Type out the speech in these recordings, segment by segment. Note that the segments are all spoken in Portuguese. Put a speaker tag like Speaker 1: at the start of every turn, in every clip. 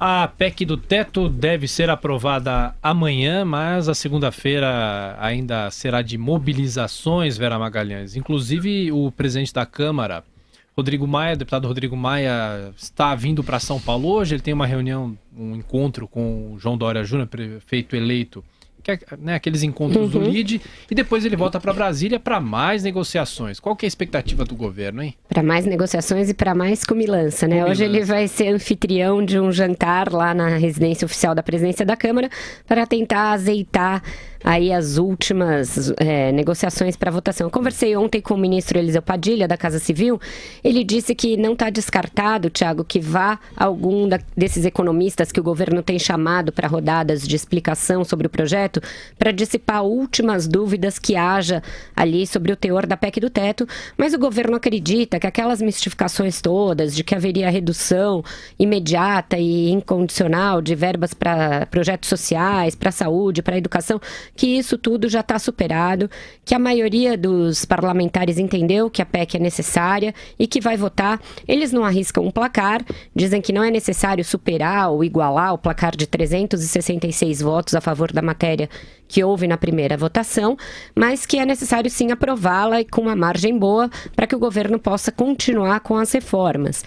Speaker 1: A PEC do teto deve ser aprovada amanhã, mas a segunda-feira ainda será de mobilizações, Vera Magalhães. Inclusive, o presidente da Câmara, deputado Rodrigo Maia, está vindo para São Paulo hoje. Ele tem uma reunião, um encontro com o João Dória Júnior, prefeito eleito, aqueles encontros do LIDE, e depois ele volta para Brasília para mais negociações. Qual que é a expectativa do governo, hein? Para mais negociações e para mais comilança, né? Hoje ele vai ser anfitrião de um jantar lá na residência oficial da presidência da Câmara para tentar azeitar aí as últimas negociações para votação. Eu conversei ontem com o ministro Eliseu Padilha, da Casa Civil. Ele disse que não está descartado, Thiago, que vá algum desses economistas que o governo tem chamado para rodadas de explicação sobre o projeto, para dissipar últimas dúvidas que haja ali sobre o teor da PEC do teto, mas o governo acredita que aquelas mistificações todas de que haveria redução imediata e incondicional de verbas para projetos sociais, para a saúde, para a educação, que isso tudo já está superado, que a maioria dos parlamentares entendeu que a PEC é necessária e que vai votar. Eles não arriscam um placar, dizem que não é necessário superar ou igualar o placar de 366 votos a favor da matéria que houve na primeira votação, mas que é necessário sim aprová-la e com uma margem boa para que o governo possa continuar com as reformas.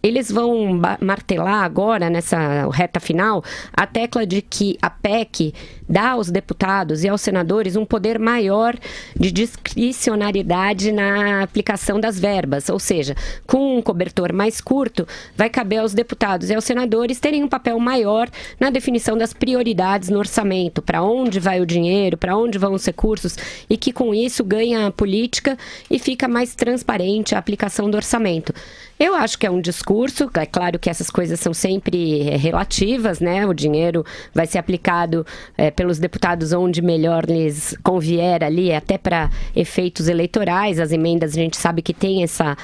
Speaker 1: Eles vão martelar agora, nessa reta final, a tecla de que a PEC dá aos deputados e aos senadores um poder maior de discricionariedade na aplicação das verbas, ou seja, com um cobertor mais curto, vai caber aos deputados e aos senadores terem um papel maior na definição das prioridades no orçamento, para onde vai o dinheiro, para onde vão os recursos, e que com isso ganha a política e fica mais transparente a aplicação do orçamento. Eu acho que é um discurso, é claro que essas coisas são sempre relativas, né? O dinheiro vai ser aplicado pelos deputados onde melhor lhes convier ali, até para efeitos eleitorais. As emendas a gente sabe que tem essa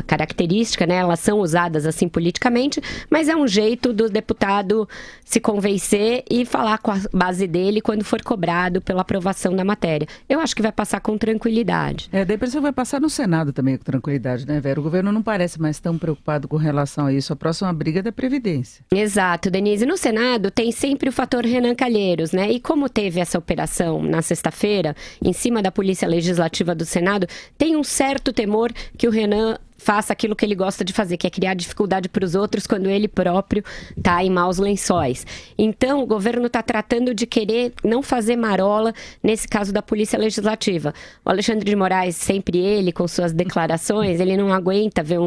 Speaker 1: característica, né? Elas são usadas assim politicamente, mas é um jeito do deputado se convencer e falar com a base dele quando for cobrado pela aprovação da matéria. Eu acho que vai passar com tranquilidade. Daí a impressão vai passar no Senado também com tranquilidade, né, Vera? O governo não parece mais tão preocupado com relação a isso. A próxima briga é da Previdência. Exato, Denise. No Senado tem sempre o fator Renan Calheiros, né? E como teve essa operação na sexta-feira, em cima da Polícia Legislativa do Senado, tem um certo temor que o Renan faça aquilo que ele gosta de fazer, que é criar dificuldade para os outros quando ele próprio está em maus lençóis. Então, o governo está tratando de querer não fazer marola nesse caso da Polícia Legislativa. O Alexandre de Moraes, sempre ele, com suas declarações, ele não aguenta ver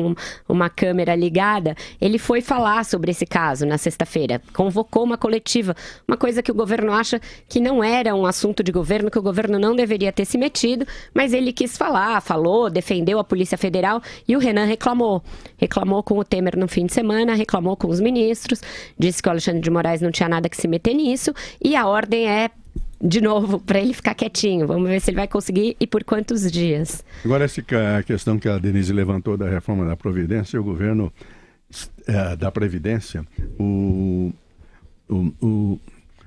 Speaker 1: uma câmera ligada. Ele foi falar sobre esse caso na sexta-feira, convocou uma coletiva, uma coisa que o governo acha que não era um assunto de governo, que o governo não deveria ter se metido, mas ele quis falar, falou, defendeu a Polícia Federal e o Renan reclamou com o Temer no fim de semana, reclamou com os ministros, disse que o Alexandre de Moraes não tinha nada que se meter nisso, e a ordem é, de novo, para ele ficar quietinho. Vamos ver se ele vai conseguir e por quantos dias. Agora, essa questão que a Denise levantou da reforma da Previdência, o governo da Previdência,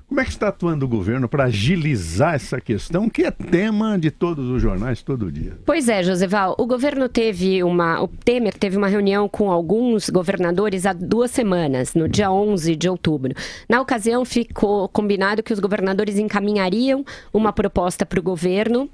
Speaker 1: como é que está atuando o governo para agilizar essa questão, que é tema de todos os jornais todo dia? Pois é, Joseval, o Temer teve uma reunião com alguns governadores há 2 semanas, no dia 11 de outubro. Na ocasião, ficou combinado que os governadores encaminhariam uma proposta para o governo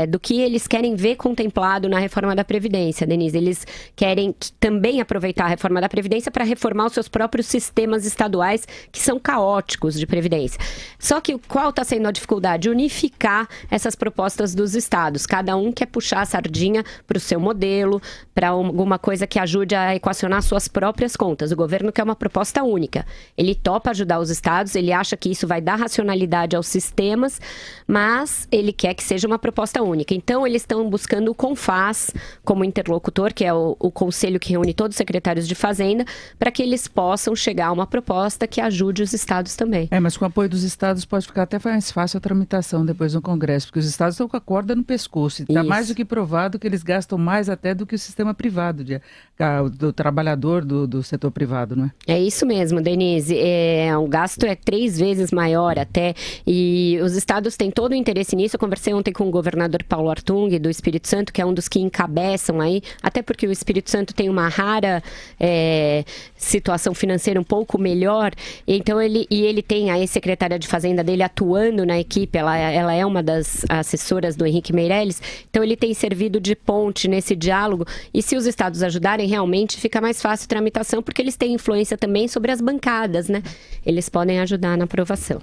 Speaker 1: do que eles querem ver contemplado na reforma da Previdência, Denise. Eles querem também aproveitar a reforma da Previdência para reformar os seus próprios sistemas estaduais, que são caóticos de Previdência. Só que qual está sendo a dificuldade? Unificar essas propostas dos estados. Cada um quer puxar a sardinha para o seu modelo, para alguma coisa que ajude a equacionar suas próprias contas. O governo quer uma proposta única. Ele topa ajudar os estados, ele acha que isso vai dar racionalidade aos sistemas, mas ele quer que seja uma proposta única. Então, eles estão buscando o CONFAZ como interlocutor, que é o conselho que reúne todos os secretários de Fazenda, para que eles possam chegar a uma proposta que ajude os estados também. Mas com apoio
Speaker 2: dos estados pode ficar até mais fácil a tramitação depois no Congresso, porque os estados estão com a corda no pescoço. Está mais do que provado que eles gastam mais até do que o sistema privado, do trabalhador do setor privado, não é?
Speaker 3: É isso mesmo, Denise. O gasto é 3 vezes maior até, e os estados têm todo o interesse nisso. Eu conversei ontem com o governador Paulo Artung, do Espírito Santo, que é um dos que encabeçam aí, até porque o Espírito Santo tem uma rara situação financeira um pouco melhor, então ele tem a ex-secretária de Fazenda dele atuando na equipe, ela é uma das assessoras do Henrique Meirelles, então ele tem servido de ponte nesse diálogo, e se os estados ajudarem, realmente fica mais fácil a tramitação, porque eles têm influência também sobre as bancadas, né? Eles podem ajudar na aprovação.